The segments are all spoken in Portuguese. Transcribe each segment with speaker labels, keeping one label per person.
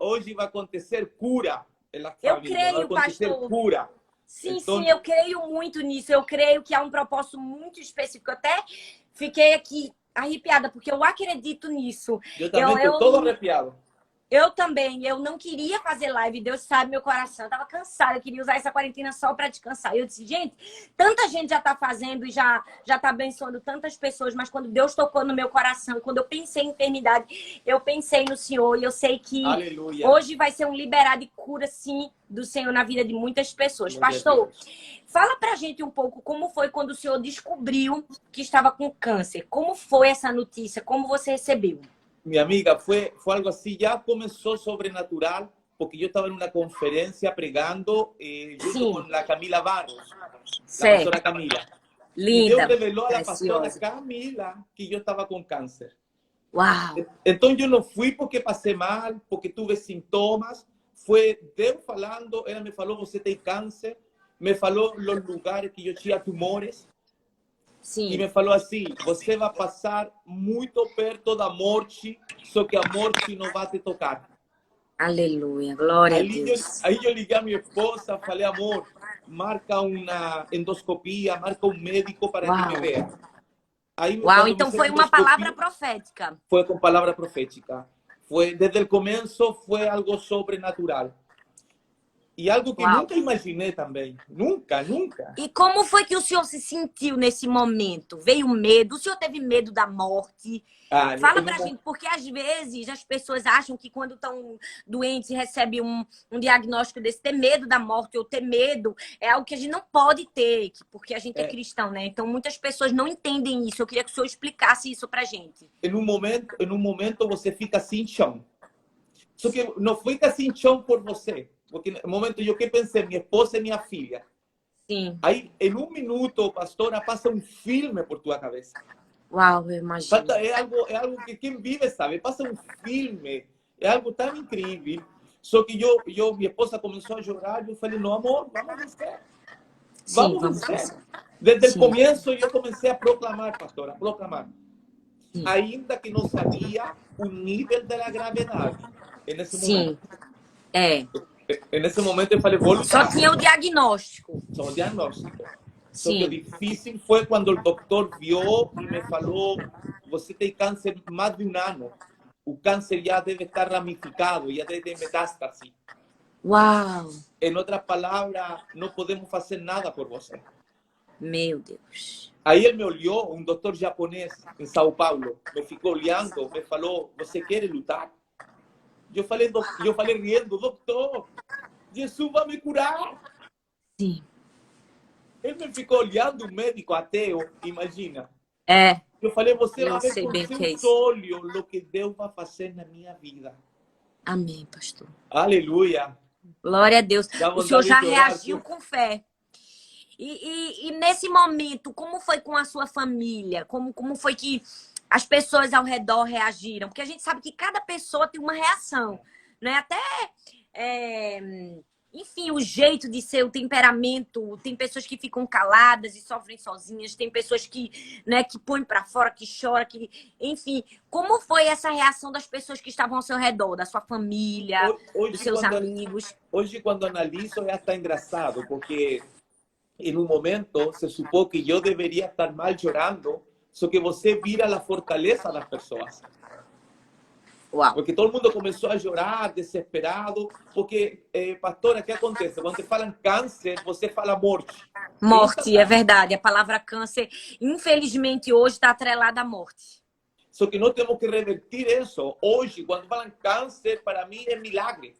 Speaker 1: hoje vai acontecer cura na
Speaker 2: Eu
Speaker 1: família. Vai
Speaker 2: creio,
Speaker 1: acontecer
Speaker 2: pastor.
Speaker 1: cura.
Speaker 2: Sim,
Speaker 1: Então,
Speaker 2: sim, eu creio muito nisso. Eu creio que há um propósito muito específico. Eu até fiquei aqui arrepiada, porque eu acredito nisso.
Speaker 1: eu também estou todo arrepiado.
Speaker 2: Eu também, eu não queria fazer live, Deus sabe meu coração. Eu tava cansada, eu queria usar essa quarentena só para descansar. Eu disse, gente, tanta gente já tá fazendo e já tá abençoando tantas pessoas, mas quando Deus tocou no meu coração, quando eu pensei em enfermidade, eu pensei no Senhor e eu sei que
Speaker 1: Aleluia.
Speaker 2: hoje vai ser um liberado e cura, sim, do Senhor na vida de muitas pessoas.
Speaker 1: Glória a
Speaker 2: Pastor,
Speaker 1: Deus.
Speaker 2: fala pra gente um pouco como foi quando o Senhor descobriu que estava com câncer. Como foi essa notícia? Como você recebeu?
Speaker 1: Mi amiga, fue algo así, ya comenzó sobrenatural, porque yo estaba en una conferencia pregando junto
Speaker 2: Sim,
Speaker 1: con la Camila Barros, la pastora
Speaker 2: certo.
Speaker 1: Camila. Y Dios
Speaker 2: Linda,
Speaker 1: reveló a la pastora
Speaker 2: preciosa.
Speaker 1: Camila que yo estaba con cáncer.
Speaker 2: Uau!
Speaker 1: Entonces yo no fui porque pasé mal, porque tuve síntomas, fue Dios falando, ella me falou, você tem cáncer, me falou los lugares que yo tinha tumores, e
Speaker 2: Sim,
Speaker 1: me falou assim, você vai passar muito perto da morte, só que a morte não vai te tocar.
Speaker 2: aleluia, glória a Deus.
Speaker 1: Aí eu liguei a minha esposa, falei, amor, marca uma endoscopia, marca um médico para que me
Speaker 2: Uau!
Speaker 1: veja. Aí
Speaker 2: Uau,
Speaker 1: quando me
Speaker 2: então
Speaker 1: fizeram
Speaker 2: foi
Speaker 1: a
Speaker 2: uma palavra
Speaker 1: endoscopia,
Speaker 2: profética.
Speaker 1: foi com palavra profética. Foi, desde o começo, foi algo sobrenatural. E algo que
Speaker 2: Uau!
Speaker 1: nunca imaginei também. Nunca, nunca.
Speaker 2: E como foi que o senhor se sentiu nesse momento? Veio medo? O senhor teve medo da morte?
Speaker 1: Ah,
Speaker 2: Fala pra gente, porque às vezes as pessoas acham que quando estão doentes e recebem um diagnóstico desse, ter medo da morte ou ter medo é algo que a gente não pode ter, porque a gente é cristão, né? Então muitas pessoas não entendem isso. Eu queria que o senhor explicasse isso pra gente.
Speaker 1: em um momento você fica sem chão. Só que não fica sem chão por você. Porque no momento eu que pensei, minha esposa e minha filha.
Speaker 2: Sim.
Speaker 1: Aí, em um minuto, pastora, passa um filme por tua cabeça.
Speaker 2: Uau, eu imagino.
Speaker 1: É algo que quem vive sabe. Passa um filme. É algo tão incrível. Só que minha esposa começou a chorar. Eu falei, não, amor, vamos vencer.
Speaker 2: Sim,
Speaker 1: Vamos
Speaker 2: vamos
Speaker 1: vencer.
Speaker 2: pensar.
Speaker 1: Desde o
Speaker 2: Sim,
Speaker 1: começo, eu comecei a proclamar, pastora, a proclamar.
Speaker 2: sim.
Speaker 1: Ainda que não sabia o nível da gravidade. Nesse
Speaker 2: Sim,
Speaker 1: momento.
Speaker 2: é.
Speaker 1: Nesse momento, eu falei, vou
Speaker 2: Só
Speaker 1: lutar.
Speaker 2: tinha o diagnóstico.
Speaker 1: Só o diagnóstico. Só que o
Speaker 2: Sim.
Speaker 1: difícil foi quando o doutor viu e me falou, você tem câncer há mais de um ano. O câncer já deve estar ramificado, já deve ter metástase.
Speaker 2: Uau,
Speaker 1: Em outras palavras, não podemos fazer nada por você.
Speaker 2: meu Deus.
Speaker 1: Aí ele me olhou, um doutor japonês em São Paulo, me ficou olhando, me falou, você quer lutar? Eu falei rindo, doutor, Jesus vai me curar.
Speaker 2: Sim.
Speaker 1: Ele me ficou olhando, um médico ateu, imagina.
Speaker 2: É,
Speaker 1: Eu falei, você
Speaker 2: eu
Speaker 1: vai ver
Speaker 2: sei
Speaker 1: com
Speaker 2: bem o que é
Speaker 1: seus
Speaker 2: isso.
Speaker 1: olhos o que Deus vai fazer na minha vida.
Speaker 2: Amém, pastor.
Speaker 1: Aleluia.
Speaker 2: Glória a Deus.
Speaker 1: Dá
Speaker 2: O senhor
Speaker 1: vontade
Speaker 2: já
Speaker 1: de chorar,
Speaker 2: reagiu com fé. E nesse momento, como foi com a sua família? Como foi que as pessoas ao redor reagiram? Porque a gente sabe que cada pessoa tem uma reação, né? Até, enfim, o jeito de ser, o temperamento. Tem pessoas que ficam caladas e sofrem sozinhas. Tem pessoas que, né, que põem para fora, que choram, que, enfim. Como foi essa reação das pessoas que estavam ao seu redor, da sua família, dos seus amigos?
Speaker 1: Hoje, quando analiso, é até engraçado, porque em um momento se supõe que eu deveria estar mal chorando, só que você vira a fortaleza das pessoas.
Speaker 2: Uau.
Speaker 1: Porque todo mundo começou a chorar, desesperado, porque, pastora, o que acontece? Quando te falam câncer, você fala morte.
Speaker 2: Morte, é verdade. A palavra câncer, infelizmente, hoje está atrelada à morte.
Speaker 1: Só que nós temos que revertir isso. Hoje, quando falam câncer, para mim é milagre.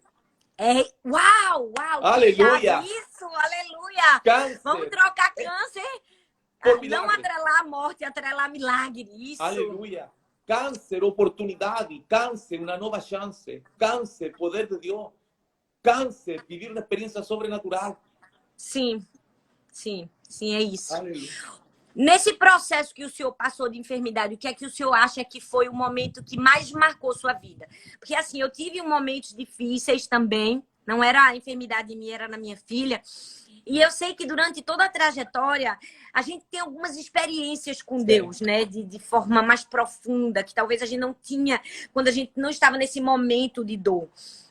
Speaker 2: Uau, uau,
Speaker 1: Aleluia.
Speaker 2: isso, aleluia.
Speaker 1: Câncer.
Speaker 2: Vamos trocar câncer. Não atrelar a morte, atrelar milagre, isso.
Speaker 1: Aleluia. Câncer, oportunidade. Câncer, uma nova chance. Câncer, poder de Deus. Câncer, viver uma experiência sobrenatural.
Speaker 2: Sim, sim, sim, é isso.
Speaker 1: Aleluia.
Speaker 2: Nesse processo que o senhor passou de enfermidade, o que é que o senhor acha que foi o momento que mais marcou sua vida? Porque assim, eu tive momentos difíceis também, não era a enfermidade minha, era na minha filha. E eu sei que durante toda a trajetória, a gente tem algumas experiências com Deus, né? De forma mais profunda, que talvez a gente não tinha quando a gente não estava nesse momento de dor.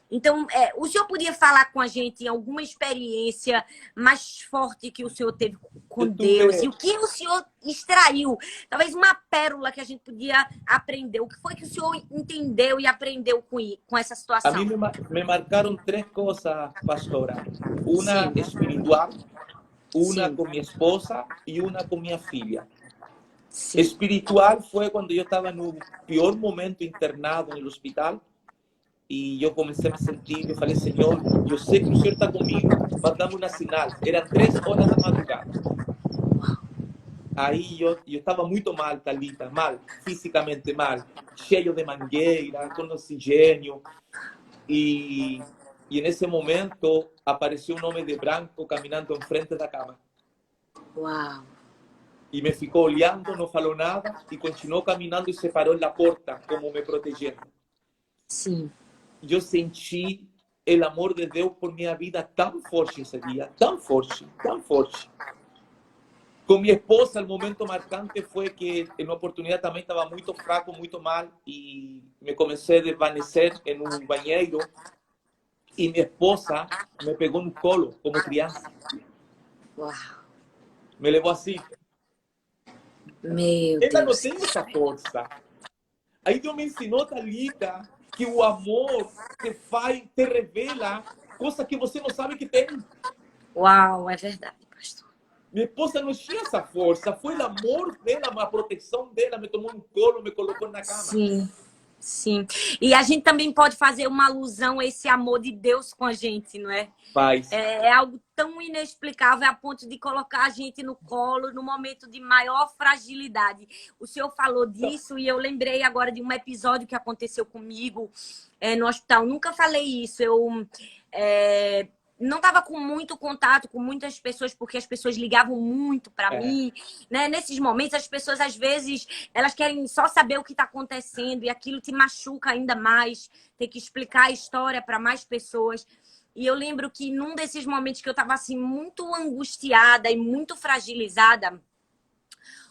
Speaker 2: Então, o senhor podia falar com a gente em alguma experiência mais forte que o senhor teve com
Speaker 1: Eu
Speaker 2: Deus? E
Speaker 1: tuve,
Speaker 2: o que o senhor extraiu? Talvez uma pérola que a gente podia aprender. O que foi que o senhor entendeu e aprendeu com essa
Speaker 1: a mí
Speaker 2: situação?
Speaker 1: me marcaron tres cosas, pastora. Una
Speaker 2: Sim,
Speaker 1: espiritual, una
Speaker 2: sim,
Speaker 1: con mi esposa y una con mi filha.
Speaker 2: sim.
Speaker 1: Espiritual fue cuando yo estaba en un peor momento internado en el hospital y yo comencé a me sentir, yo falei, Señor, yo sé que el Señor está conmigo, mándame una señal. Eran 3 horas de madrugada. Aí eu estava muito mal, Thalita, mal, fisicamente mal, cheio de mangueira, com oxigênio. E nesse momento apareceu um homem de branco caminhando em frente da cama.
Speaker 2: Uau.
Speaker 1: E me ficou olhando, não falou nada e continuou caminhando e se parou na porta, como me protegendo.
Speaker 2: Sim.
Speaker 1: Eu senti o amor de Deus por minha vida tão forte esse dia, tão forte, tão forte. Com minha esposa, o momento marcante foi que, em uma oportunidade, também estava muito fraco, muito mal, e me comecei a desvanecer em um banheiro, e minha esposa me pegou no colo, como criança.
Speaker 2: Uau.
Speaker 1: Me levou assim.
Speaker 2: Meu
Speaker 1: Ela não
Speaker 2: Deus.
Speaker 1: tem essa força. Aí Deus me ensinou, Thalita, que o amor te faz, te revela coisas que você não sabe que tem.
Speaker 2: Uau, é verdade, pastor.
Speaker 1: Minha esposa não tinha essa força. Foi o amor dela, a proteção dela. Me tomou no colo, me colocou na cama.
Speaker 2: Sim, sim. E a gente também pode fazer uma alusão a esse amor de Deus com a gente, não é?
Speaker 1: Paz.
Speaker 2: É algo tão inexplicável a ponto de colocar a gente no colo no momento de maior fragilidade. O senhor falou disso e eu lembrei agora de um episódio que aconteceu comigo no hospital. Nunca falei isso. Eu não estava com muito contato com muitas pessoas, porque as pessoas ligavam muito para mim, né? Nesses momentos, as pessoas, às vezes, elas querem só saber o que está acontecendo e aquilo te machuca ainda mais, ter que explicar a história para mais pessoas. E eu lembro que num desses momentos que eu estava assim, muito angustiada e muito fragilizada,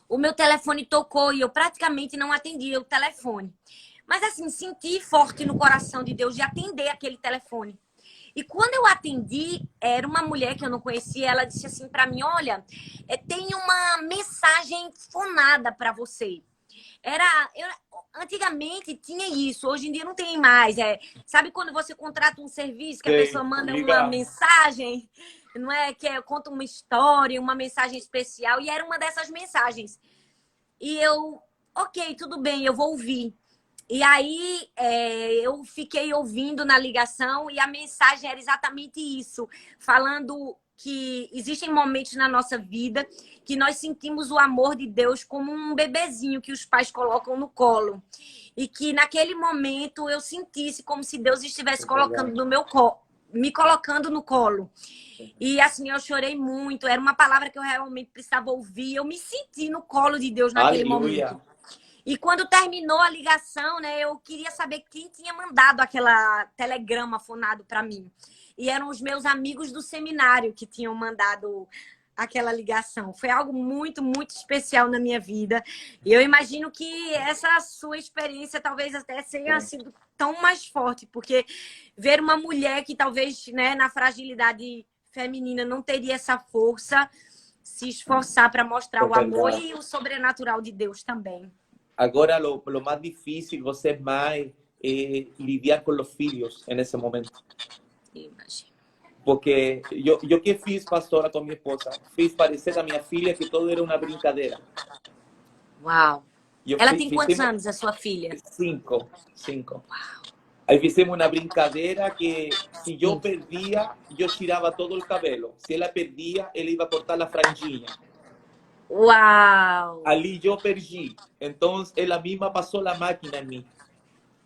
Speaker 2: o meu telefone tocou e eu praticamente não atendia o telefone. Mas assim, senti forte no coração de Deus de atender aquele telefone. E quando eu atendi, era uma mulher que eu não conhecia, ela disse assim para mim, olha, tem uma mensagem fonada para você. Antigamente tinha isso, hoje em dia não tem mais. Sabe quando você contrata um serviço que a pessoa manda uma mensagem, não é? Conta uma história, uma mensagem especial, e era uma dessas mensagens. E eu, ok, tudo bem, eu vou ouvir. E aí eu fiquei ouvindo na ligação e a mensagem era exatamente isso, falando que existem momentos na nossa vida que nós sentimos o amor de Deus como um bebezinho que os pais colocam no colo. E que naquele momento eu sentisse como se Deus estivesse colocando no meu colo, me colocando no colo. E assim, eu chorei muito, era uma palavra que eu realmente precisava ouvir. Eu me senti no colo de Deus naquele momento. E quando terminou a ligação, né, eu queria saber quem tinha mandado aquela telegrama fonado para mim. E eram os meus amigos do seminário que tinham mandado aquela ligação. Foi algo muito, muito especial na minha vida. E eu imagino que essa sua experiência talvez até tenha sido tão mais forte, porque ver uma mulher que talvez, né, na fragilidade feminina não teria essa força, se esforçar para mostrar o amor e o sobrenatural de Deus também.
Speaker 1: Agora, lo mais difícil, você mãe, é lidiar com os filhos nesse momento.
Speaker 2: Imagino.
Speaker 1: Porque eu que fiz, pastora, com minha esposa, fiz parecer a minha filha que tudo era uma brincadeira.
Speaker 2: Uau! Ela tem quantos anos, a sua filha?
Speaker 1: 5.
Speaker 2: Uau!
Speaker 1: Aí fizemos uma brincadeira que se eu perdia, eu tirava todo o cabelo. Se ela perdia, ela ia cortar a franjinha.
Speaker 2: Uau!
Speaker 1: Ali eu perdi. Então, ela mesma passou a máquina em mim.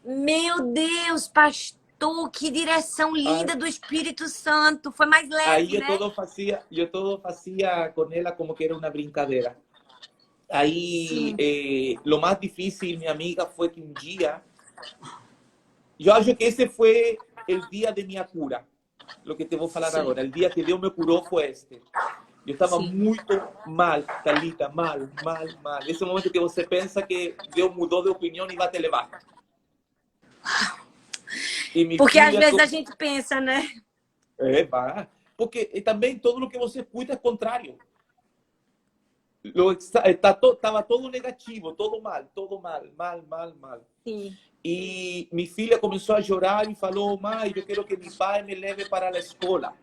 Speaker 2: Meu Deus, pastor, que direção linda do Espírito Santo. Foi mais leve,
Speaker 1: aí
Speaker 2: né?
Speaker 1: Eu todo fazia com ela como que era uma brincadeira. Aí, o mais difícil, minha amiga, foi que um dia... Eu acho que esse foi o dia de minha cura. O que te vou falar agora. O dia que Deus me curou foi este. Eu estava muito mal, Thalita, mal. Esse momento que você pensa que Deus mudou de opinião e vai te levar. E minha
Speaker 2: Porque às
Speaker 1: filha...
Speaker 2: vezes a gente pensa, né?
Speaker 1: Va. Porque e também todo o que você cuida é contrário. Estava todo negativo, todo mal, mal, mal, mal.
Speaker 2: Sim.
Speaker 1: E minha filha começou a chorar e falou: mãe, eu quero que meu pai me leve para a escola.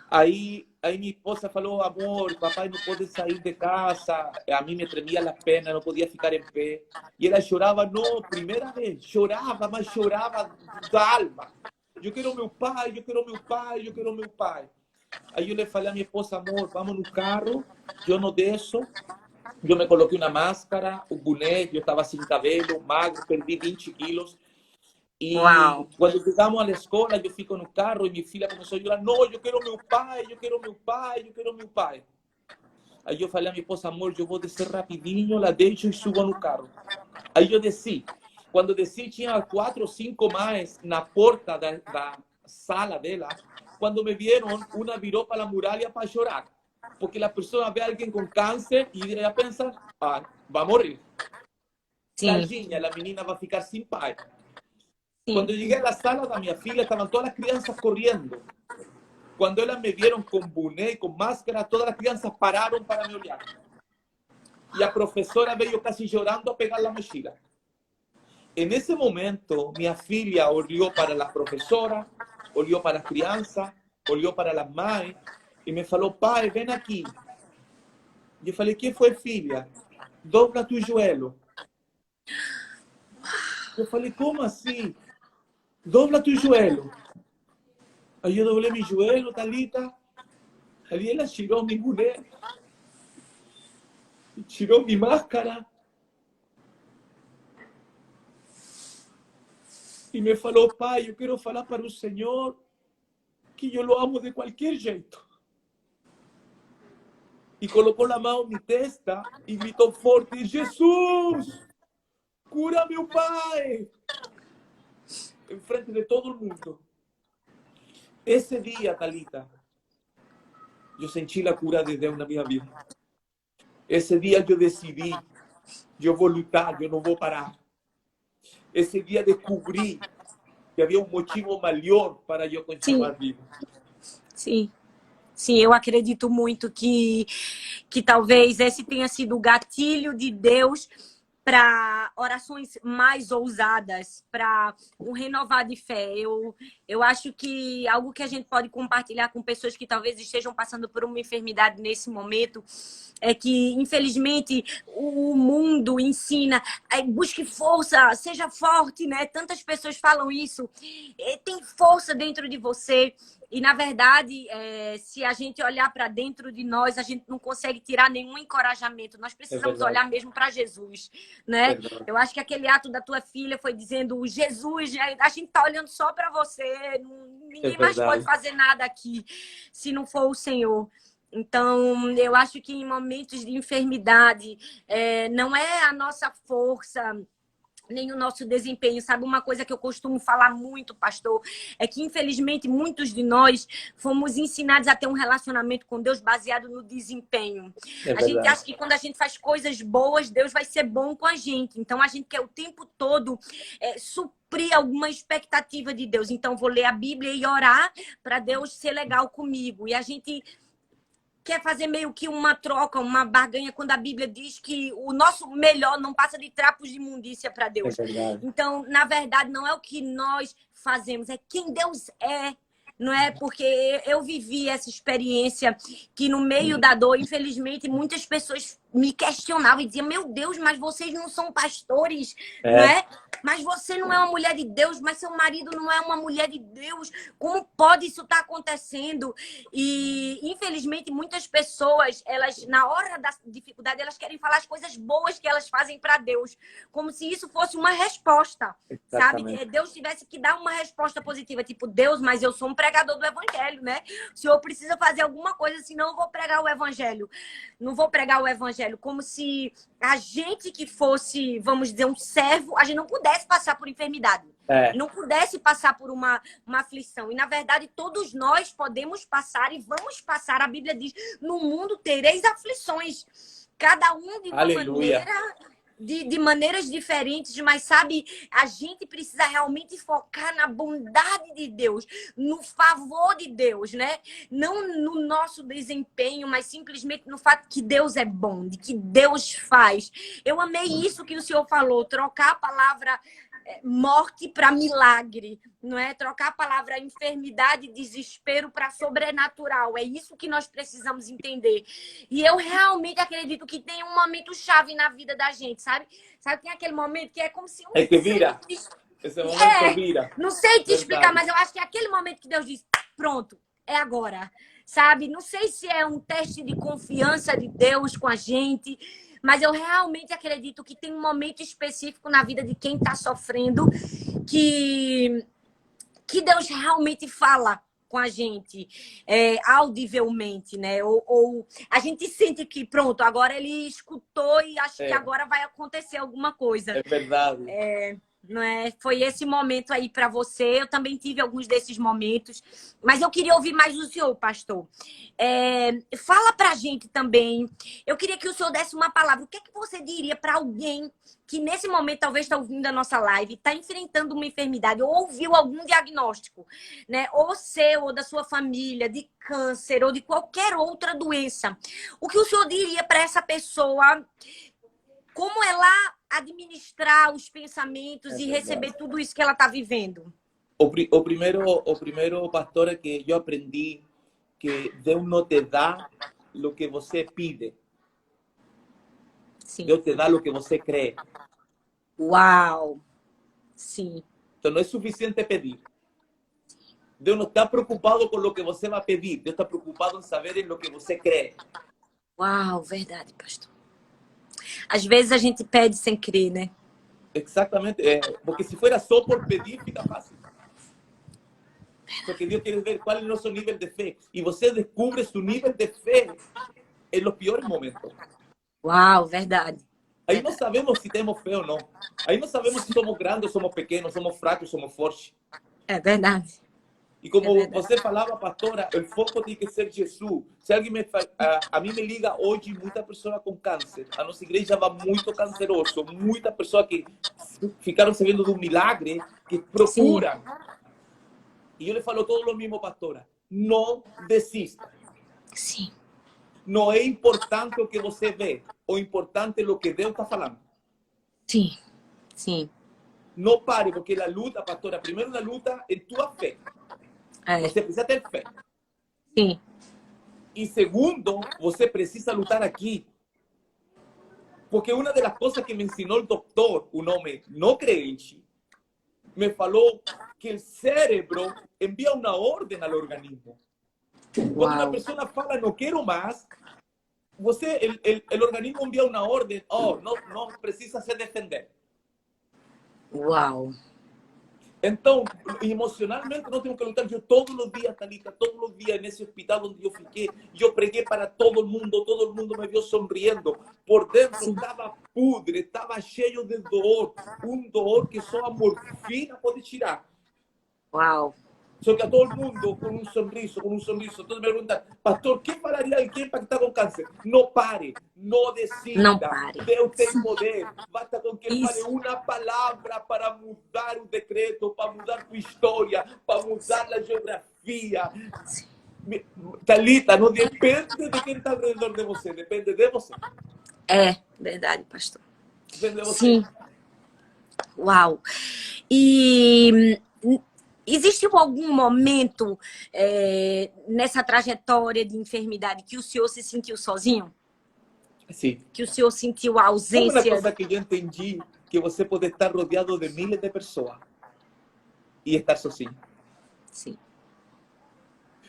Speaker 1: Aí minha esposa falou: amor, papai não pode sair de casa. A mim me tremia a perna, não podia ficar em pé. E ela chorava, não, primeira vez, chorava, mas chorava da alma. Eu quero meu pai, eu quero meu pai, eu quero meu pai. Aí eu le falei a minha esposa: amor, vamos no carro, eu não desço. Eu me coloquei uma máscara, o boné, eu estava sem cabelo, magro, perdi 20 quilos. E
Speaker 2: Uau.
Speaker 1: quando chegamos à escola, eu fico no carro e minha filha começou a chorar: não, eu quero meu pai, eu quero meu pai, eu quero meu pai. Aí eu falei a minha esposa: amor, eu vou descer rapidinho, la deixo e subo no carro. Aí eu desci. Quando desci, tinha 4 ou 5 mais na porta da sala dela. Quando me viram, uma virou para a muralha para chorar. Porque a pessoa vê alguém com câncer e ela pensa: ah, vai morrer.
Speaker 2: Sim,
Speaker 1: Tadinha, a menina vai ficar sem pai. Quando
Speaker 2: sim.
Speaker 1: eu cheguei à sala da minha filha, estavam todas as crianças correndo. Quando elas me viram com boné, com máscara, todas as crianças pararam para me olhar. E a professora veio quase chorando a pegar a mochila. E nesse momento, minha filha olhou para a professora, olhou para as crianças, olhou para a mãe e me falou: pai, vem aqui. E eu falei: que foi, filha? Dobra tu joelho. Eu falei: como assim? Dobla tu joelho. Aí eu doblei meu joelho, Thalita. Ali ela tirou minha boné, tirou minha máscara e me falou: pai, eu quero falar para o Senhor que eu o amo de qualquer jeito. E colocou a mão na testa e gritou forte: Jesus, cura meu pai! Em frente de todo mundo. Esse dia, Thalita, eu senti a cura de Deus na minha vida. Esse dia eu decidi: eu vou lutar, eu não vou parar. Esse dia descobri que havia um motivo maior para eu continuar
Speaker 2: Sim,
Speaker 1: vivo.
Speaker 2: sim. Sim, eu acredito muito que talvez esse tenha sido o gatilho de Deus para orações mais ousadas, para um renovar de fé. Eu acho que algo que a gente pode compartilhar com pessoas que talvez estejam passando por uma enfermidade nesse momento é que, infelizmente, o mundo ensina: busque força, seja forte, né? Tantas pessoas falam isso. Tem força dentro de você. E, na verdade, se a gente olhar para dentro de nós, a gente não consegue tirar nenhum encorajamento. Nós precisamos olhar mesmo para Jesus, né? Eu acho que aquele ato da tua filha foi dizendo: Jesus, a gente está olhando só para você. Ninguém mais pode fazer nada aqui se não for o Senhor. Então, eu acho que em momentos de enfermidade, não é a nossa força nem o nosso desempenho. Sabe, uma coisa que eu costumo falar muito, pastor, é que, infelizmente, muitos de nós fomos ensinados a ter um relacionamento com Deus baseado no desempenho. A gente acha que quando a gente faz coisas boas, Deus vai ser bom com a gente. Então, a gente quer o tempo todo suprir alguma expectativa de Deus. Então, vou ler a Bíblia e orar para Deus ser legal comigo. E a gente quer fazer meio que uma troca, uma barganha, quando a Bíblia diz que o nosso melhor não passa de trapos de imundícia para Deus. Então, na verdade, não é o que nós fazemos, é quem Deus é. Não é? Porque eu vivi essa experiência que, no meio da dor, infelizmente, muitas pessoas me questionavam e diziam: meu Deus, mas vocês não são pastores, não é? Mas você não é uma mulher de Deus, mas seu marido não é uma mulher de Deus. Como pode isso estar acontecendo? E, infelizmente, muitas pessoas, elas, na hora da dificuldade, elas querem falar as coisas boas que elas fazem para Deus, como se isso fosse uma resposta, sabe? Deus tivesse que dar uma resposta positiva, tipo: Deus, mas eu sou um pregador do evangelho, né? O senhor precisa fazer alguma coisa, senão eu vou pregar o evangelho. Não vou pregar o evangelho, como se a gente que fosse, vamos dizer, um servo, a gente não pudesse passar por enfermidade. Não pudesse passar por uma aflição. E, na verdade, todos nós podemos passar e vamos passar. A Bíblia diz: no mundo tereis aflições. Cada um de uma maneira, de maneiras diferentes, mas sabe, a gente precisa realmente focar na bondade de Deus, no favor de Deus, né? Não no nosso desempenho, mas simplesmente no fato que Deus é bom, de que Deus faz. Eu amei isso que o senhor falou, trocar a palavra morte para milagre, não é? Trocar a palavra enfermidade e desespero para sobrenatural. É isso que nós precisamos entender. E eu realmente acredito que tem um momento chave na vida da gente, sabe? Sabe, tem aquele momento que é como se...
Speaker 1: É que vira. Esse momento vira.
Speaker 2: Não sei te explicar,
Speaker 1: Verdade.
Speaker 2: mas eu acho que é aquele momento que Deus diz, pronto, é agora. Sabe? Não sei se é um teste de confiança de Deus com a gente, mas eu realmente acredito que tem um momento específico na vida de quem está sofrendo que Deus realmente fala com a gente audivelmente, né? Ou a gente sente que, pronto, agora ele escutou e acho que agora vai acontecer alguma coisa.
Speaker 1: É verdade.
Speaker 2: Não é? Foi esse momento aí para você. Eu também tive alguns desses momentos, mas eu queria ouvir mais do senhor, pastor. Fala pra gente também. Eu queria que o senhor desse uma palavra. O que é que você diria para alguém que nesse momento talvez está ouvindo a nossa live, está enfrentando uma enfermidade ou ouviu algum diagnóstico, né? Ou seu, ou da sua família, de câncer ou de qualquer outra doença. O que o senhor diria para essa pessoa? Como ela administrar os pensamentos e receber tudo isso que ela está vivendo?
Speaker 1: O primeiro, pastor, é que eu aprendi que Deus não te dá o que você pide.
Speaker 2: Sim.
Speaker 1: Deus te dá o que você crê.
Speaker 2: Uau! Sim.
Speaker 1: Então não é suficiente pedir. Deus não está preocupado com o que você vai pedir. Deus está preocupado em saber em o que você crê.
Speaker 2: Uau, verdade, pastor. Às vezes a gente pede sem crer, né?
Speaker 1: Exatamente. Porque se fuera só por pedir, fica fácil. Porque Deus quer ver qual é o nosso nível de fé. E você descobre seu nível de fé em los piores momentos.
Speaker 2: Uau, verdade.
Speaker 1: Aí não sabemos se temos fé ou não. Aí não sabemos se somos grandes, somos pequenos, somos fracos, somos fortes.
Speaker 2: É verdade.
Speaker 1: E como você falava, pastora, o foco tem que ser Jesus. Se alguém a mim me liga hoje muita pessoa com câncer. A nossa igreja vai muito canceroso. Muita pessoa que ficaram sabendo de um milagre, que procuram. Sim. E eu lhe falo todo o mesmo, pastora. Não desista.
Speaker 2: Sim.
Speaker 1: Não é importante o que você vê. O importante é o que Deus está falando.
Speaker 2: Sim. Sim.
Speaker 1: Não pare, porque a luta, pastora, primeiro a luta é tua fé. Você precisa ter fé.
Speaker 2: Sim.
Speaker 1: E segundo, você precisa lutar aqui. Porque uma das coisas que me ensinou o doutor, um homem não crente, me falou que o cérebro envia uma ordem ao organismo. Quando uma pessoa fala, não quero mais, o organismo envia uma ordem, não precisa se defender.
Speaker 2: Uau!
Speaker 1: Então, emocionalmente, nós temos que lutar. Eu todos os dias, Thalita, todos os dias nesse hospital onde eu fiquei, eu preguei para todo mundo me viu sorrindo. Por dentro estava podre, estava cheio de dor, dor que só a morfina pode tirar.
Speaker 2: Uau!
Speaker 1: Só que a todo mundo com um sorriso. Todos me perguntam, pastor, o que falaria alguém para que está com câncer? Não pare, não desista.
Speaker 2: Não pare.
Speaker 1: Deus tem poder. Basta com que fale uma palavra para mudar o decreto, para mudar tua história, para mudar a geografia. Thalita, não depende de quem está ao redor de você, depende de você.
Speaker 2: É verdade, pastor.
Speaker 1: Depende de você.
Speaker 2: Sim. Uau! E... existe algum momento nessa trajetória de enfermidade que o senhor se sentiu sozinho?
Speaker 1: Sim.
Speaker 2: Que o senhor sentiu a ausência?
Speaker 1: Uma coisa que eu entendi, que você pode estar rodeado de milhares de pessoas e estar sozinho.
Speaker 2: Sim.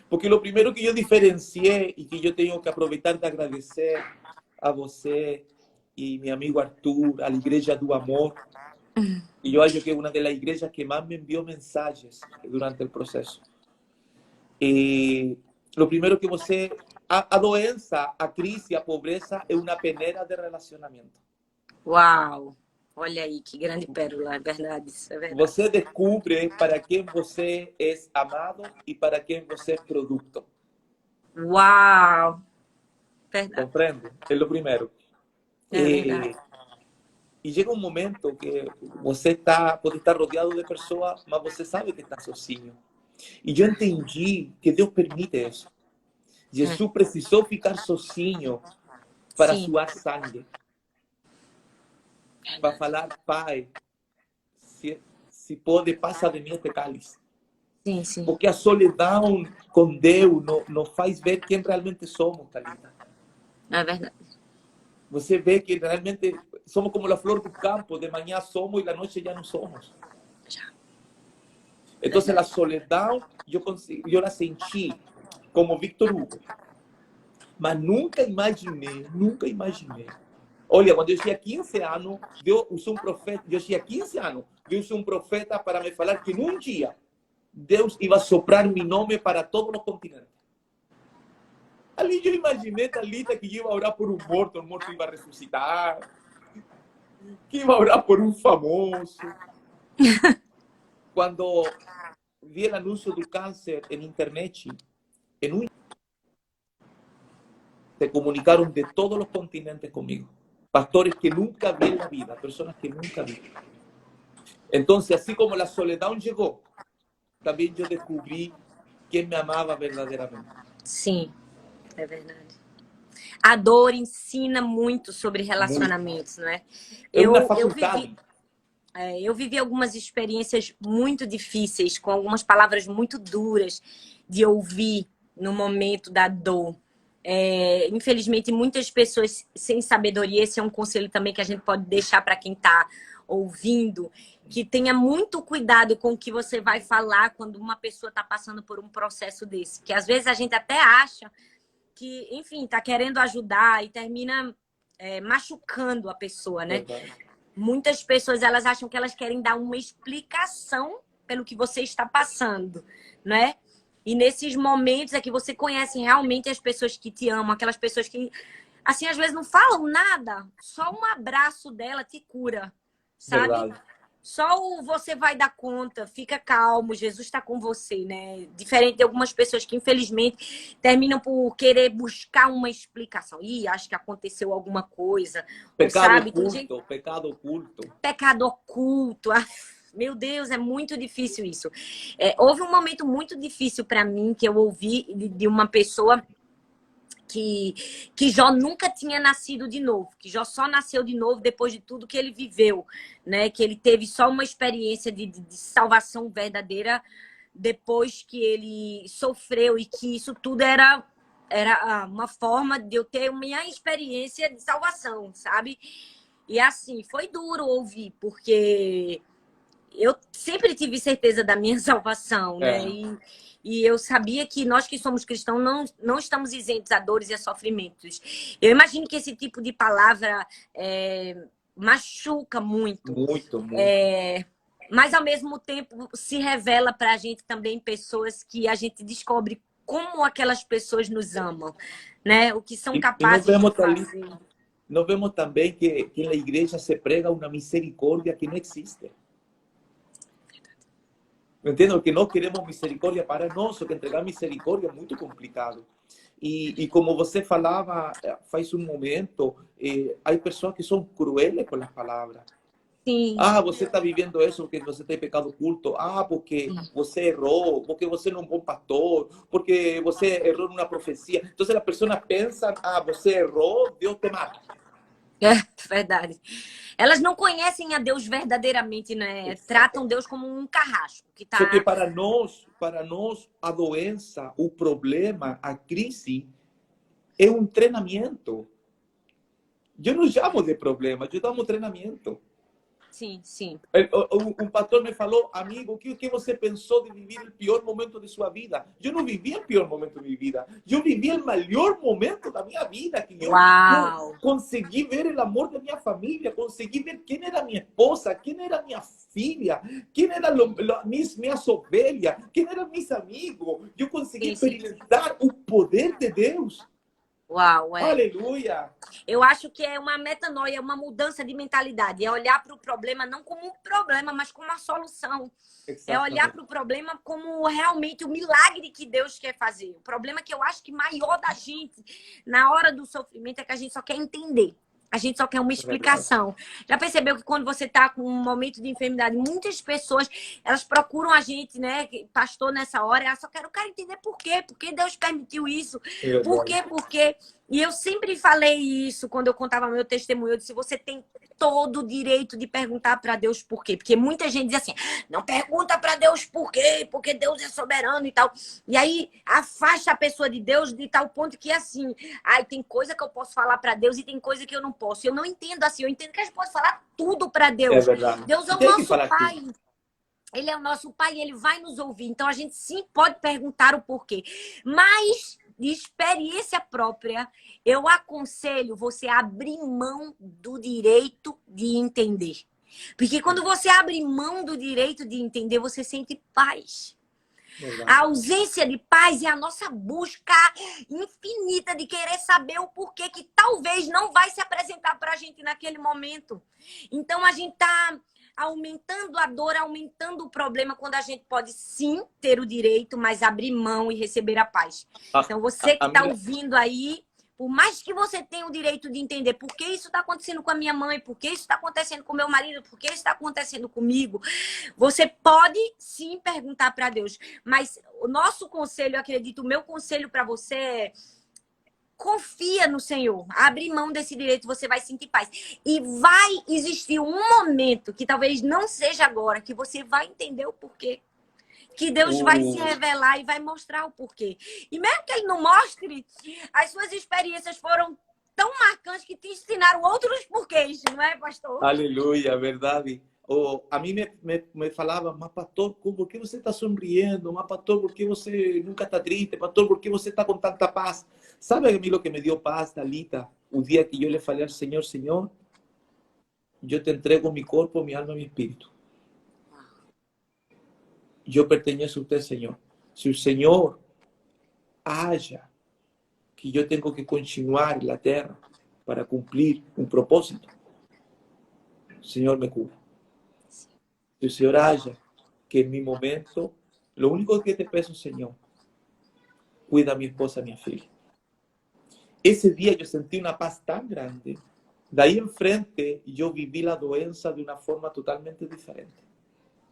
Speaker 1: Porque o primeiro que eu diferenciei e que eu tenho que aproveitar de agradecer a você e meu amigo Arthur, a Igreja do Amor. E eu acho que é uma das igrejas que mais me enviou mensagens durante o processo. E o primeiro que você... A doença, a crise, a pobreza é uma peneira de relacionamento.
Speaker 2: Uau! Olha aí, que grande pérola, é verdade, isso é verdade.
Speaker 1: Você descobre para quem você é amado e para quem você é produto.
Speaker 2: Uau! Verdade.
Speaker 1: Compreende? É o primeiro.
Speaker 2: É verdade.
Speaker 1: E chega um momento que você pode estar rodeado de pessoas, mas você sabe que está sozinho. E eu entendi que Deus permite isso. Jesus precisou ficar sozinho para
Speaker 2: Sim,
Speaker 1: suar sangue. Para falar, Pai, se pode, passa de mim este cálice.
Speaker 2: sim, sim.
Speaker 1: Porque a solidão com Deus nos faz ver quem realmente somos, Thalita.
Speaker 2: É verdade.
Speaker 1: Você vê que realmente somos como a flor do campo, de manhã somos e da noite já não somos. Então, a solidão, eu la senti como Victor Hugo. Mas nunca imaginei. Olha, quando eu tinha 15 anos, Deus usou um profeta, Deus usou um profeta para me falar que num dia Deus ia soprar meu nome para todos os continentes. Ali eu imaginei, Thalita, que eu ia orar por um morto, o morto ia ressuscitar, que ia orar por um famoso. Quando vi o anúncio do câncer na internet, se comunicaram de todos os continentes comigo. Pastores que nunca vi na vida, pessoas que nunca vi. Então, assim como a soledad chegou, também eu descobri quem me amava verdadeiramente.
Speaker 2: Sim, é verdade. A dor ensina muito sobre relacionamentos, né?
Speaker 1: É uma
Speaker 2: Eu
Speaker 1: faculdade.
Speaker 2: eu vivi algumas experiências muito difíceis, com algumas palavras muito duras de ouvir no momento da dor. Infelizmente, muitas pessoas sem sabedoria, esse é um conselho também que a gente pode deixar para quem está ouvindo, que tenha muito cuidado com o que você vai falar quando uma pessoa está passando por um processo desse. Que às vezes a gente até acha que, enfim, está querendo ajudar e termina machucando a pessoa, né?
Speaker 1: Verdade.
Speaker 2: Muitas pessoas, elas acham que elas querem dar uma explicação pelo que você está passando, né? E nesses momentos é que você conhece realmente as pessoas que te amam, aquelas pessoas que, assim, às vezes não falam nada, só um abraço dela te cura, sabe?
Speaker 1: Verdade.
Speaker 2: Só o você vai dar conta, fica calmo, Jesus está com você, né? Diferente de algumas pessoas que, infelizmente, terminam por querer buscar uma explicação. Ih, acho que aconteceu alguma coisa. Ou
Speaker 1: Pecado
Speaker 2: sabe, tem
Speaker 1: oculto,
Speaker 2: gente...
Speaker 1: pecado oculto.
Speaker 2: Pecado oculto. Ah, meu Deus, é muito difícil isso. Houve um momento muito difícil para mim que eu ouvi de uma pessoa que Jó nunca tinha nascido de novo, que Jó só nasceu de novo depois de tudo que ele viveu, né? Que ele teve só uma experiência de salvação verdadeira depois que ele sofreu e que isso tudo era uma forma de eu ter minha experiência de salvação, sabe? E assim, foi duro ouvir, porque eu sempre tive certeza da minha salvação, né? E eu sabia que nós que somos cristãos não estamos isentos a dores e a sofrimentos. Eu imagino que esse tipo de palavra machuca muito.
Speaker 1: Muito.
Speaker 2: Mas, ao mesmo tempo, se revela para a gente também pessoas que a gente descobre como aquelas pessoas nos amam, né? O que são capazes de fazer.
Speaker 1: Nós vemos também que na igreja se prega uma misericórdia que não existe. Entendo que nós queremos misericórdia para nós, só que entregar misericórdia é muito complicado. E como você falava faz um momento, há pessoas que são crueles com as palavras.
Speaker 2: Sim.
Speaker 1: Ah, você está vivendo isso porque você tem pecado oculto. Ah, porque você errou, porque você não é um bom pastor, porque você errou numa profecia. Então, a pessoa pensa, ah, você errou, Deus te mata.
Speaker 2: É verdade. Elas não conhecem a Deus verdadeiramente, né? Tratam Deus como um carrasco que tá.
Speaker 1: Só que para nós, a doença, o problema, a crise é um treinamento. Eu não chamo de problema, eu chamo de treinamento.
Speaker 2: Sim, sim.
Speaker 1: Um pastor me falou, amigo, o que você pensou de viver o pior momento de sua vida? Eu não vivi o pior momento de minha vida. Eu vivi o melhor momento da minha vida. Que eu consegui ver o amor da minha família, consegui ver quem era minha esposa, quem era minha filha, quem eram minhas ovelhas, quem eram meus amigos. Eu consegui experimentar o poder de Deus.
Speaker 2: Uau,
Speaker 1: Aleluia!
Speaker 2: Eu acho que é uma metanoia, uma mudança de mentalidade. É olhar para o problema não como um problema, mas como uma solução. É olhar para o problema como realmente o milagre que Deus quer fazer. O problema que eu acho que maior da gente na hora do sofrimento é que a gente só quer entender. A gente só quer uma explicação. Já percebeu que quando você está com um momento de enfermidade, muitas pessoas, elas procuram a gente, né? Pastor, nessa hora, elas só querem, eu quero entender por quê. Por que Deus permitiu isso? Por quê? Por quê? E eu sempre falei isso quando eu contava meu testemunho. Eu disse, você tem todo o direito de perguntar para Deus por quê. Porque muita gente diz assim, não pergunta para Deus por quê, porque Deus é soberano e tal. E aí afasta a pessoa de Deus de tal ponto que assim, ai, tem coisa que eu posso falar para Deus e tem coisa que eu não posso. Eu não entendo assim, eu entendo que a gente pode falar tudo para Deus.
Speaker 1: É verdade.
Speaker 2: Deus é o nosso Pai. Tudo. Ele é o nosso Pai, ele vai nos ouvir. Então a gente sim pode perguntar o porquê. Mas de experiência própria, eu aconselho você a abrir mão do direito de entender. Porque quando você abre mão do direito de entender, você sente paz. Exato. A ausência de paz é a nossa busca infinita de querer saber o porquê que talvez não vai se apresentar para a gente naquele momento. Então a gente está aumentando a dor, aumentando o problema, quando a gente pode sim ter o direito, mas abrir mão e receber a paz. Então você que está ouvindo aí, por mais que você tenha o direito de entender por que isso está acontecendo com a minha mãe, por que isso está acontecendo com o meu marido, por que isso está acontecendo comigo, você pode sim perguntar para Deus. Mas o nosso conselho, eu acredito, o meu conselho para você é: confia no Senhor, abre mão desse direito, você vai sentir paz. E vai existir um momento, que talvez não seja agora, que você vai entender o porquê. Que Deus vai se revelar e vai mostrar o porquê. E mesmo que Ele não mostre, as suas experiências foram tão marcantes que te ensinaram outros porquês, não é, pastor?
Speaker 1: Aleluia, verdade. A mim me falava, mas pastor, por que você está sorrindo? Mas pastor, por que você nunca está triste? Pastor, por que você está com tanta paz? ¿Sabe a mí lo que me dio paz, Dalita? Un día que yo le falei al Señor, Señor, yo te entrego mi cuerpo, mi alma, mi espíritu. Yo pertenezco a usted, Señor. Si el Señor haya que yo tengo que continuar en la tierra para cumplir un propósito, el Señor me cura. Si el Señor haya que en mi momento, lo único que te peço, Señor, cuida a mi esposa, a mi hija. Ese día yo sentí una paz tan grande. De ahí en frente yo viví la doença de una forma totalmente diferente.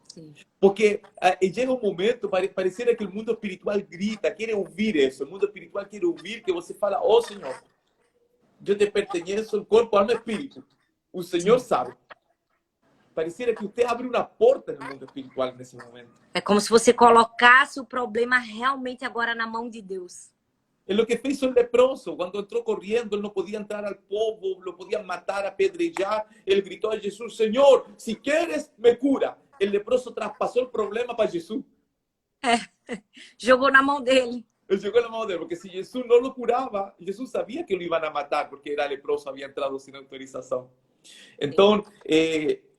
Speaker 1: Sim. Porque llega um momento, pareciera que o mundo espiritual grita, quer ouvir isso. O mundo espiritual quer ouvir que você fala, oh Senhor, eu te pertenço em corpo, alma e espírito. O Senhor sabe. Pareciera que você abre uma porta no mundo espiritual nesse momento.
Speaker 2: É como se você colocasse o problema realmente agora na mão de Deus.
Speaker 1: É o que fez o leproso. Quando entrou correndo, ele não podia entrar ao povo, lo podiam matar, apedrejar. Ele gritou a Jesus, Senhor, se queres, me cura. O leproso traspassou o problema para Jesus.
Speaker 2: Jogou na mão dele.
Speaker 1: Ele jogou na mão dele, porque se Jesus não o curava, Jesus sabia que o iam matar, porque era leproso, havia entrado sem autorização. Então,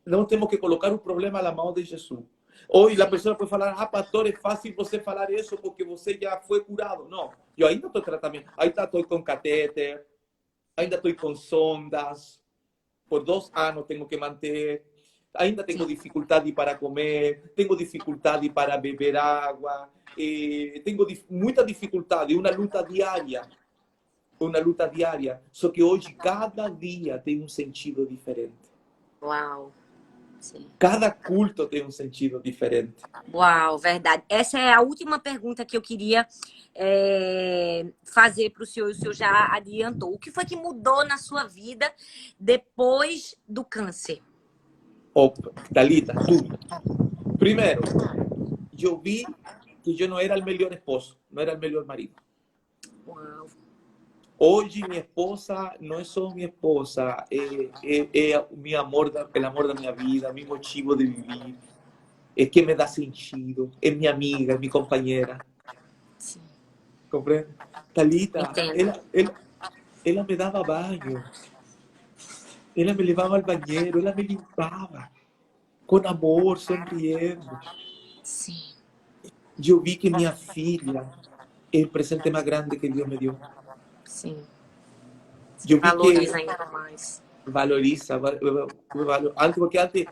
Speaker 1: nós temos que colocar o problema na mão de Jesus. Hoje a pessoa pode falar, pastor, é fácil você falar isso porque você já foi curado. Não, eu ainda estou em tratamento, ainda estou com catéter, ainda estou com sondas, por 2 anos tenho que manter, ainda tenho dificuldade para comer, tenho dificuldade para beber água, tenho muita dificuldade, uma luta diária. Só que hoje cada dia tem um sentido diferente.
Speaker 2: Uau! Sim.
Speaker 1: Cada culto tem um sentido diferente.
Speaker 2: Uau, verdade. Essa é a última pergunta que eu queria fazer para o senhor. O senhor já adiantou. O que foi que mudou na sua vida depois do câncer?
Speaker 1: Dalita, tudo. Primeiro, eu vi que eu não era o melhor esposo, não era o melhor marido.
Speaker 2: Uau.
Speaker 1: Hoje minha esposa não é só minha esposa, é o meu amor, o amor da minha vida, meu motivo de viver, é que me dá sentido, é minha amiga, minha companheira.
Speaker 2: Sim.
Speaker 1: Compreende? Dalita, ela me dava banho, ela me levava ao banheiro, ela me limpava, com amor, sorrindo.
Speaker 2: Sim.
Speaker 1: Eu vi que minha filha é o presente mais grande que Deus me deu.
Speaker 2: Sim.
Speaker 1: Eu vi
Speaker 2: valoriza ainda mais.
Speaker 1: Valoriza. Porque antes,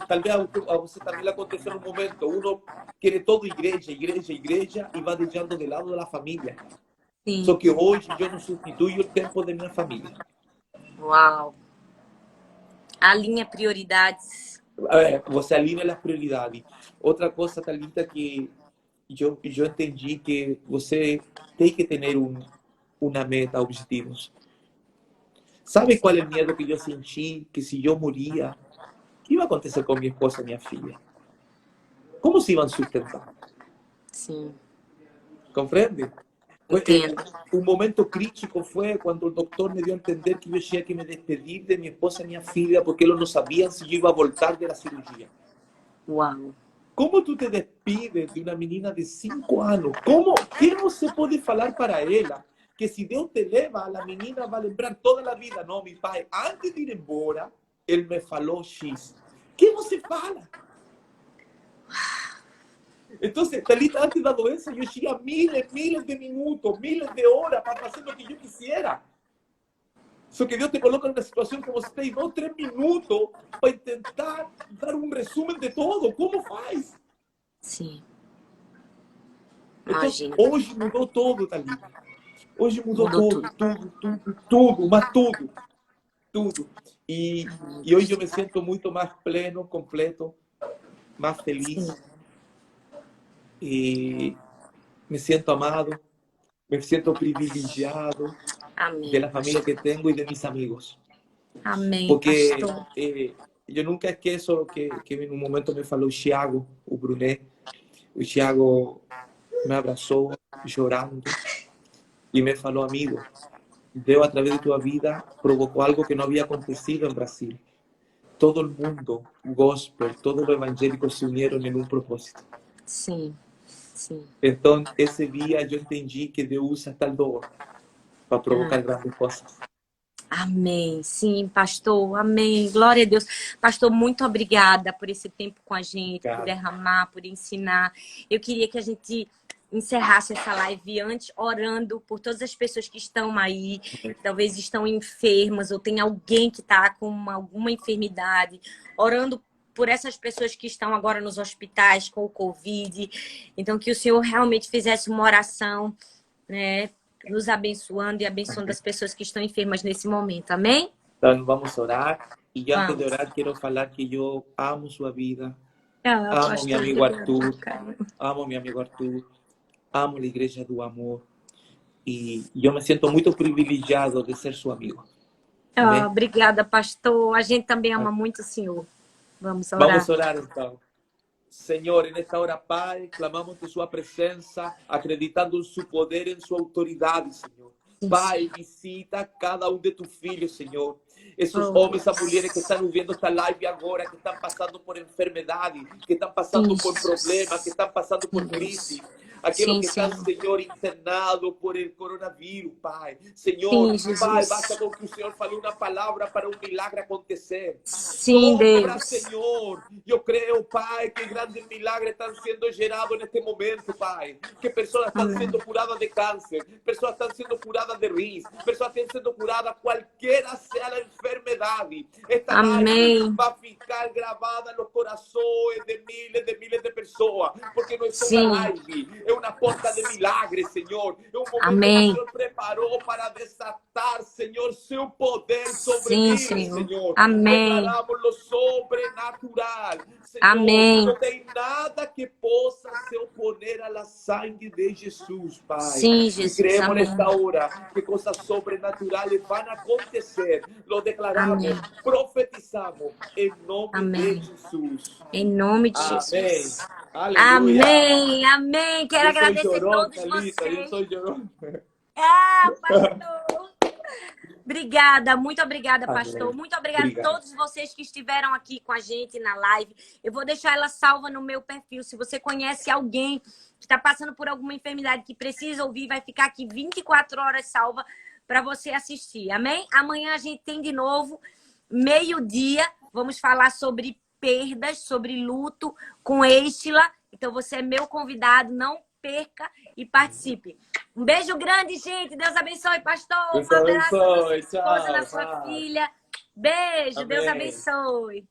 Speaker 1: talvez a você também aconteceu no momento, uno quer toda igreja, e vai deixando de lado da família. Sim. Só que hoje eu não substituo o tempo de minha família.
Speaker 2: Uau. Alinha prioridades.
Speaker 1: Você alinha as prioridades. Outra coisa, Thalita, que eu entendi que você tem que ter uma meta, objetivos. Sabe qual é o medo que eu senti? Que se eu moria, o que ia acontecer com minha esposa e minha filha? Como se iam sustentar?
Speaker 2: Sim.
Speaker 1: Compreende?
Speaker 2: Entendo.
Speaker 1: Um momento crítico foi quando o doutor me deu a entender que eu tinha que me despedir de minha esposa e minha filha porque eles não sabiam se eu ia voltar da cirurgia.
Speaker 2: Uau.
Speaker 1: Como tu te despides de uma menina de 5 anos? Como? Que você pode falar para ela que se Deus te leva, a menina vai lembrar toda a vida? Não, meu pai, antes de ir embora, ele me falou X. Que você fala? Então, Thalita, antes da doença, eu tinha miles de minutos, miles de horas para fazer o que eu quisera. Só que Deus te coloca numa situação que você tem 2, 3 minutos para tentar dar um resumo de todo. Como faz?
Speaker 2: Sim.
Speaker 1: Então,
Speaker 2: Imagina.
Speaker 1: hoje mudou todo, Thalita. Hoje mudou
Speaker 2: Mudou
Speaker 1: tudo, mas tudo. E hoje eu me sinto muito mais pleno, completo, mais feliz.
Speaker 2: Sim.
Speaker 1: E me sinto amado, me sinto privilegiado.
Speaker 2: Amém.
Speaker 1: De la familia que tengo y de mis amigos.
Speaker 2: Amém,
Speaker 1: Porque
Speaker 2: pastor.
Speaker 1: eu nunca esqueço que em um momento me falou o Thiago, o Brunet. O Thiago me abraçou chorando e me falou: amigo, Deus, a través de tua vida, provocou algo que não havia acontecido em Brasil. Todo o mundo, gospel, todos os evangélicos se uniram em um propósito.
Speaker 2: Sim, sim.
Speaker 1: Então, esse dia eu entendi que Deus usa tal dor para provocar grandes coisas.
Speaker 2: Amém. Sim, pastor. Amém. Glória a Deus. Pastor, muito obrigada por esse tempo com a gente, por derramar, por ensinar. Eu queria que a gente encerrasse essa live antes, orando por todas as pessoas que estão aí, que talvez estão enfermas, ou tem alguém que está com alguma enfermidade, orando por essas pessoas que estão agora nos hospitais com o Covid. Então, que o Senhor realmente fizesse uma oração, né? Nos abençoando e abençoando as pessoas que estão enfermas nesse momento. Amém?
Speaker 1: Então, vamos orar. E antes de orar, quero falar que eu amo sua vida. Amo meu amigo Arthur. Amo meu amigo Arthur. Amo a Igreja do Amor. E eu me sinto muito privilegiado de ser seu amigo.
Speaker 2: Obrigada, pastor. A gente também ama muito o Senhor. Vamos orar.
Speaker 1: Vamos orar, então. Senhor, en esta hora, Pai, clamamos de sua presença, acreditando em seu poder, em sua autoridade, Senhor. Pai, visita cada um de tus filhos, Senhor. Esses homens e mulheres que estão vendo esta live agora, que estão passando por enfermidade, que estão passando por problemas, que estão passando por crise. Aqueles que estão, Senhor, internados por el coronavírus, Pai. Senhor, Pai, basta com que o Senhor fale uma palavra para um milagre acontecer.
Speaker 2: Sim, Deus.
Speaker 1: Senhor, eu creio, Pai, que grandes milagres estão sendo gerados neste momento, Pai. Que pessoas estão sendo curadas de câncer, pessoas estão sendo curadas de rins, pessoas estão sendo curadas, qualquer seja a enfermidade. Esta live vai ficar gravada nos corações de miles de pessoas, porque não é só uma live, é uma porta de milagres, Senhor. É um momento que o Senhor preparou para desatar, Senhor, seu poder sobre mim, Senhor.
Speaker 2: Amém.
Speaker 1: Declaramos lo sobrenatural. Senhor,
Speaker 2: amém.
Speaker 1: Não tem nada que possa se oponer à sangue de Jesus, Pai.
Speaker 2: Sim, Jesus.
Speaker 1: E cremos nesta hora que coisas sobrenaturais vão acontecer. Lo declaramos, profetizamos em nome de Jesus.
Speaker 2: Em nome de Jesus.
Speaker 1: Aleluia.
Speaker 2: Amém, amém. Quero agradecer a todos vocês.
Speaker 1: Eu sou chorão.
Speaker 2: Pastor. Obrigada, muito obrigada, pastor. Muito obrigada a todos vocês que estiveram aqui com a gente na live. Eu vou deixar ela salva no meu perfil. Se você conhece alguém que está passando por alguma enfermidade que precisa ouvir, vai ficar aqui 24 horas salva para você assistir. Amém? Amanhã a gente tem de novo, meio-dia. Vamos falar sobre perdas, sobre luto com Estila. Então você é meu convidado, não perca e participe. Um beijo grande, gente. Deus abençoe, pastor.
Speaker 1: Deus abençoe.
Speaker 2: Tchau. Na sua filha. Beijo. Amém. Deus abençoe.